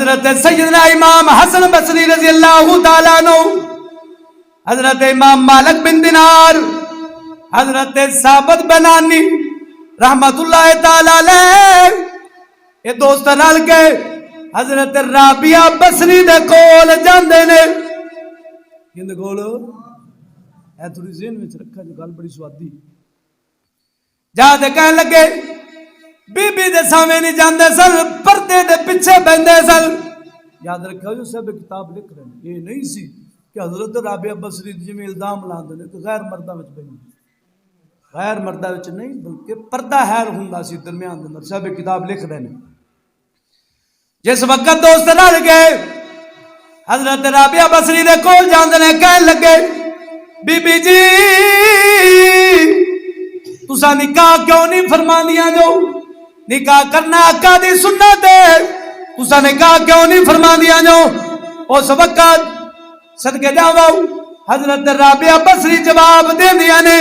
حضرت سیدنا امام حسن بصری رضی اللہ تعالیٰ عنہ، حضرت امام مالک بن دینار، حضرت ثابت بنانی رحمت اللہ تعالیٰ علیہ، یہ دوست رل کے حضرت رابعہ بصری دے کول جاندے نے. کیندے کول؟ اے تھوڑی ذہن وچ رکھا جو گل بڑی سوادی. جا دے کہن لگے بی بی دے سامنے نہیں جاندے سن، پردے دے پیچھے بہندے سن. یاد رکھو جو سب کتاب لکھ رہے ہیں، یہ نہیں سی کہ حضرت رابعہ بصری جویں الزام لاندے نے کہ غیر مرداں وچ بہندے، غیر مرداں وچ نہیں بلکہ پردہ خیر ہوندا سی درمیان دے اندر. سب کتاب لکھ رہے ہیں. جس وقت دوست رل گئے حضرت رابعہ بصری دے کول جاندے نے، کہن لگے بی بی جی تساں نکاح کیوں نہیں فرماندیاں جو؟ نکاح کرنا آقا دی سنت ہے، تساں نکاح کیوں نہیں فرماندیاں جو؟ اس وقت صدقے جاواں حضرت رابعہ بصری جواب دیندیاں نے،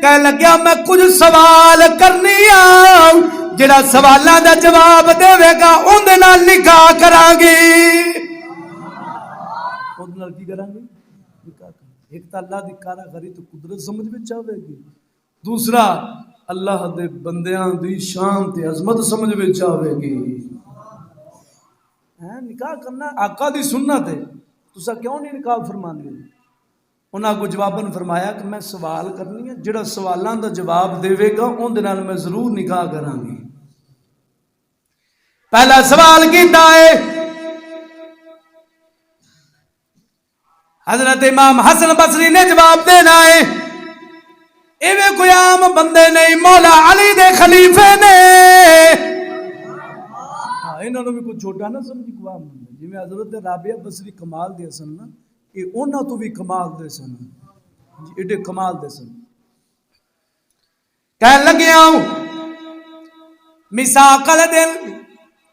کہن لگیا میں کچھ سوال کرنی آ، جڑا سوالاں دا جواب دے گا اون دے نال نکاح کراں گی. اون نال کی کراں گی؟ نکاح. ایک تا اللہ دی کاراگری تو قدرت سمجھ وچ آوے گی، دوسرا اللہ دے بندیاں دی شان تے عظمت سمجھ وچ آوے گی. نکاح کرنا آقا دی سنت ہے، تساں کیوں نہیں نکاح فرماندے؟ انہاں کو جواباً فرمایا کہ میں سوال کرنی ہے، جڑا سوالاں دا جواب دے گا اون دے نال میں ضرور نکاح کراں گی. پہلا سوال کیتا ہے حضرت امام حسن بصری نے جواب دینا ہے، ایویں کوئی عام بندے نہیں، مولا علی دے خلیفے نے. انہوں نے بھی کچھ چھوٹا نہ سمجھی کو عام بندے، جی میں حضرت رابعہ بصری کمال دے سن نا، یہ انہوں تو بھی کمال دے سن، ایڈے کمال دے سن. کہن لگیا ہوں میثاق والے دن،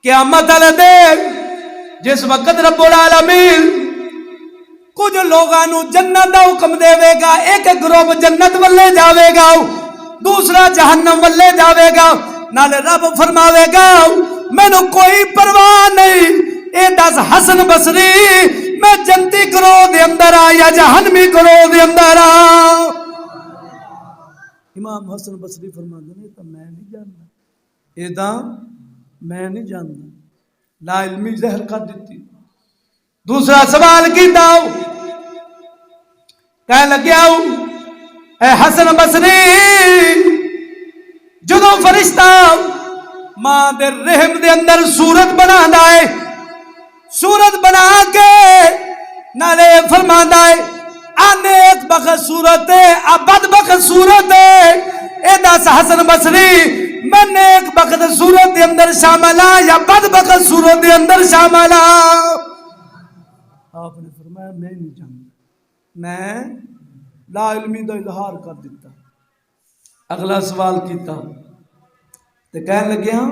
قیامت والے دن، جس وقت رب العالمین کچھ لوگاں نو جنت دا حکم دے گا، ایک گروہ جنت والے جاوے گا، دوسرا جہنم والے جاوے گا. نالے رب فرماوے گا مینوں کوئی پرواہ نہیں، اے دس حسن بصری میں جنتی گروہ دے اندر آ یا جہنمی گروہ دے اندر آ. امام حسن بصری فرماندے نے تو میں نہیں جاندا، اے تاں میں نہیں جاندا، لا علمی زہر کر دیتی. دوسرا سوال کیتا، کہنے لگیا اے حسن بصری جدو فرشتہ ماں دے رحم دے اندر صورت بنا ہے، صورت بنا کے نالے فرماندا ہے نیک بخت صورت ہے، بد بخت صورت ہے. اے دس حسن بصری میں نیک بخت صورت دے اندر شامل ہاں یا بد بخت صورت دے اندر شامل ہاں؟ آپ نے فرمایا میں نہیں جانتا، میں لا علمی دا اظہار کر دیتا. اگلا سوال کیتا تے کہنے لگے ہاں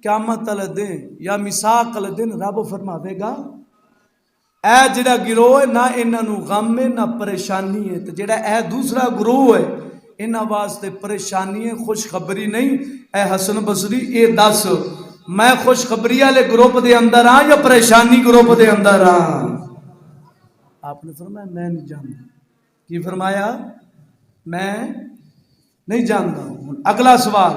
قیامت والے دن یا میثاق والے دن رب فرماوے گا اے جڑا گروہ ہے نہ انہاں نو غم ہے نہ پریشانی ہے، تے جڑا اے دوسرا گروہ ہے انہاں واسطے پریشانی ہے، خوشخبری نہیں. اے حسن بصری اے دس میں خوشخبری والے گروپ دے اندر ہاں یا پریشانی گروپ دے اندر ہاں؟ آپ نے فرمایا میں نہیں جانتا. کی فرمایا؟ میں نہیں جانتا. اگلا سوال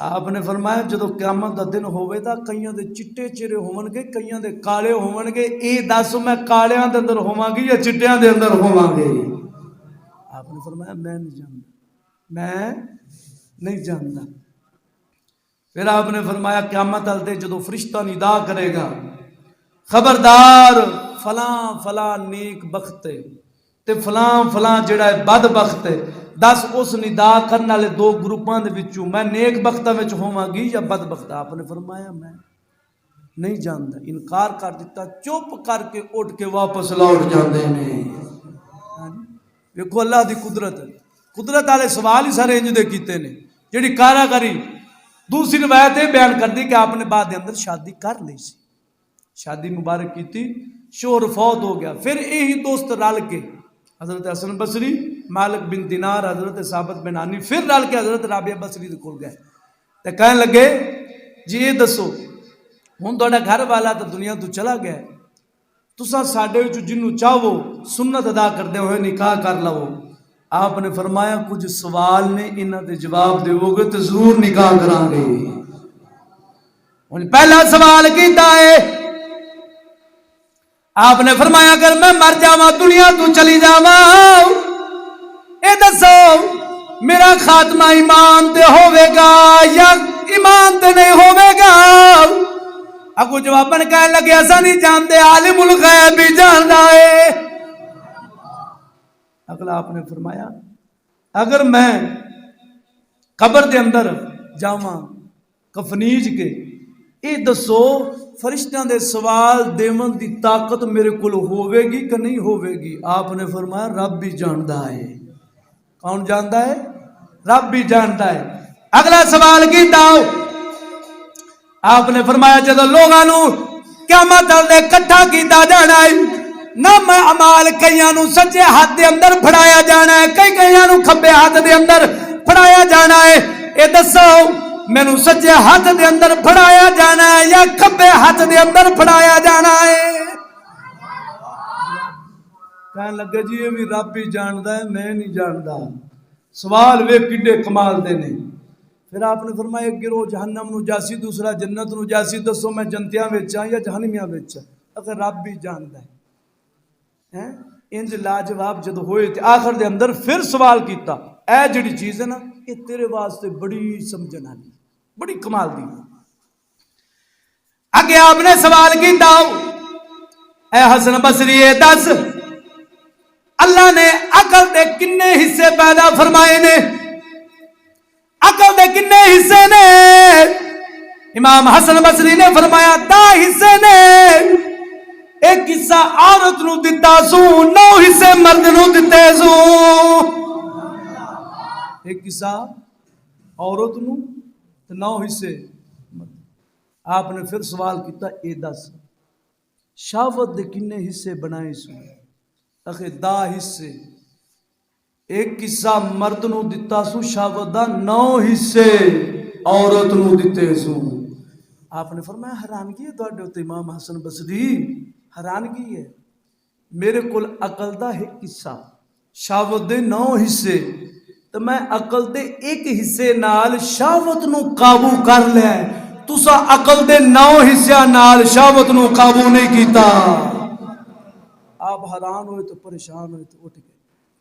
آپ نے فرمایا جدو قیامت دا دن ہوئے تا کئیاں دے چٹے چہرے ہون گے، کئیاں دے کالے ہون گے، اے دس میں کالیاں دے اندر ہوواں گی یا چٹیاں دے اندر ہوواں گے؟ آپ نے فرمایا میں نہیں جانتا، میں نہیں جانتا. پھر آپ نے فرمایا قیامت والے دن جدو فرشتہ ندا کرے گا خبردار فلاں فلاں نیک بخت ہے تے فلاں فلاں جڑا ہے بد بخت ہے، دس اس ندا کرنے والے دو گروپاں دے وچوں میں نیک بختاں وچ ہوواں گی یا بد بخت؟ آپ نے فرمایا میں نہیں جانتا. انکار کر دیتا، چپ کر کے اٹھ کے واپس لوٹ جاندے نے. دیکھو اللہ دی قدرت ہے، قدرت والے سوال ہی سارے انج دے کیتے نے. جڑی کاراگری دوسری روایت یہ بیان کر دی کہ آپ نے بعد دے اندر شادی کر لی سی، شادی مبارک کی تھی، شوہر فوت ہو گیا. پھر یہی دوست رل کے حضرت حسن بصری، مالک بن دینار، حضرت ثابت بنانی پھر رل کے حضرت رابعہ بصری دے کول گئے تے کہنے لگے جی یہ دسو ہوں تہاڈا گھر والا تو دنیا تو چلا گیا، تساں ساڈے وچ جنوں چاہو سنت ادا کردے ہوئے نکاح کر لو۔ آپ نے فرمایا کچھ سوال نے انہاں دے جواب دیو گے تو ضرور نکاح کران گے۔ پہلا سوال کیتا ہے، آپ نے فرمایا اگر میں مر جاواں دنیا تو چلی جاواں، اے دسو میرا خاتمہ ایمان تے ہوے گا یا ایمان تے نہیں ہوے گا؟ اگو جواباً کہنے لگے ایسا نہیں جانتے، عالم الغیب بھی جانتا ہے۔ اگلا آپ نے فرمایا اگر میں قبر دے اندر جاواں کفنیج کے، اے دسو فرشتیاں دے سوال دیون دی طاقت میرے کول ہوے گی کہ نہیں ہوے گی؟ آپ نے فرمایا رب بھی جانتا ہے۔ کون جانتا ہے؟ رب بھی جانتا ہے۔ اگلا سوال کیتا، آپ نے فرمایا جدو لوگاں نو قیامت والے اکٹھا کیتا جانا ہے، نام اعمال کئیاں نو سجے ہاتھ دے اندر پھڑایا جانا ہے، کئیاں نو کھبے ہاتھ دے اندر پھڑایا جانا ہے۔ اے دسو مینوں سجے ہاتھ دے اندر پھڑایا جانا ہے یا کھبے ہاتھ دے اندر پھڑایا جانا ہے؟ کہنے لگے جی یہ بھی رب ہی جانتا ہے، میں نہیں جانتا۔ سوال وے کڈے کمال دے نے۔ پھر آپ نے فرمایا ایک گروہ جہنم نو جاسی دوسرا جنت نو جاسی، دسو میں جنتیاں وچ ہاں یا جہنمیاں وچ؟ اگر رب بھی جانتا ہے انج لاجواب جد ہوئے تے آخر دے اندر پھر سوال کیتا، اے جڑی چیز ہے نا یہ تیرے واسطے بڑی سمجھن والی، بڑی کمال دی۔ اگے آپ نے سوال کیتا، اے حسن بصری دس اللہ نے عقل دے کنے حصے پیدا فرمائے نے؟ عقل دے کنے حصے نے؟ امام حسن بصری نے فرمایا 10 حصے نے۔ ایک حصہ عورت نو دتا سو، 9 حصے مرد نو دتے سو۔ ایک حصہ عورت نو 9 حصے۔ آپ نے پھر سوال کیتا اے دس شہوت دے کنے حصے بنائے سو؟ اخے 10 حصے۔ ایک حصہ مرد نو دتا سو شہوت دا، 9 حصے عورت نو دتے سو۔ آپ نے فرمایا حیرانگی ہے تواڈے تے امام حسن بصری، حیرانگی ہے، میرے کول عقل دا ایک حصہ، شہوت دے 9 حصے، تو میں عقل دے ایک حصے نال شہوت نو قابو کر لیا، تسا عقل دے 9 حصے نال شہوت نو قابو نہیں کیتا۔ آپ حیران ہوئے تو پریشان ہوئے تو اٹھ گئے۔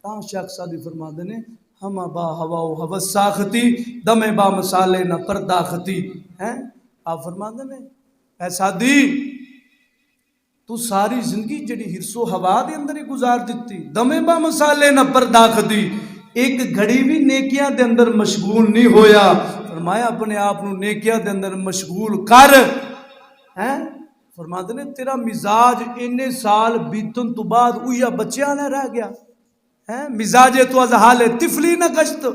تاں شیخ سادی فرماتے نے ہم با ہوا و حوث ساختی دم با مسالے نہ پرداختی ہیں۔ آپ فرماتے نے اے سادی تو ساری زندگی جڑی حرص و ہوا دے اندر ہی گزار دیتی، دم با مسالے نہ پرداختی، ایک گھڑی بھی نیکیاں دے اندر مشغول نہیں ہویا۔ فرمایا اپنے آپ نو نیکیاں دے اندر مشغول کر۔ فرماتے نے تیرا مزاج انے سال بیتن تو بعد اویا بچیاں نہ رہ گیا، مزاج تو از حال طفلی نہ گشت،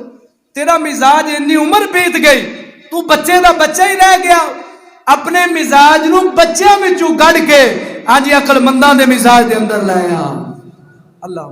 تیرا مزاج انی عمر بیت گئی تو بچے دا بچہ ہی رہ گیا۔ اپنے مزاج نو بچیاں وچوں گڑ کے آج عقل منداں دے مزاج دے اندر لایا۔ اللہ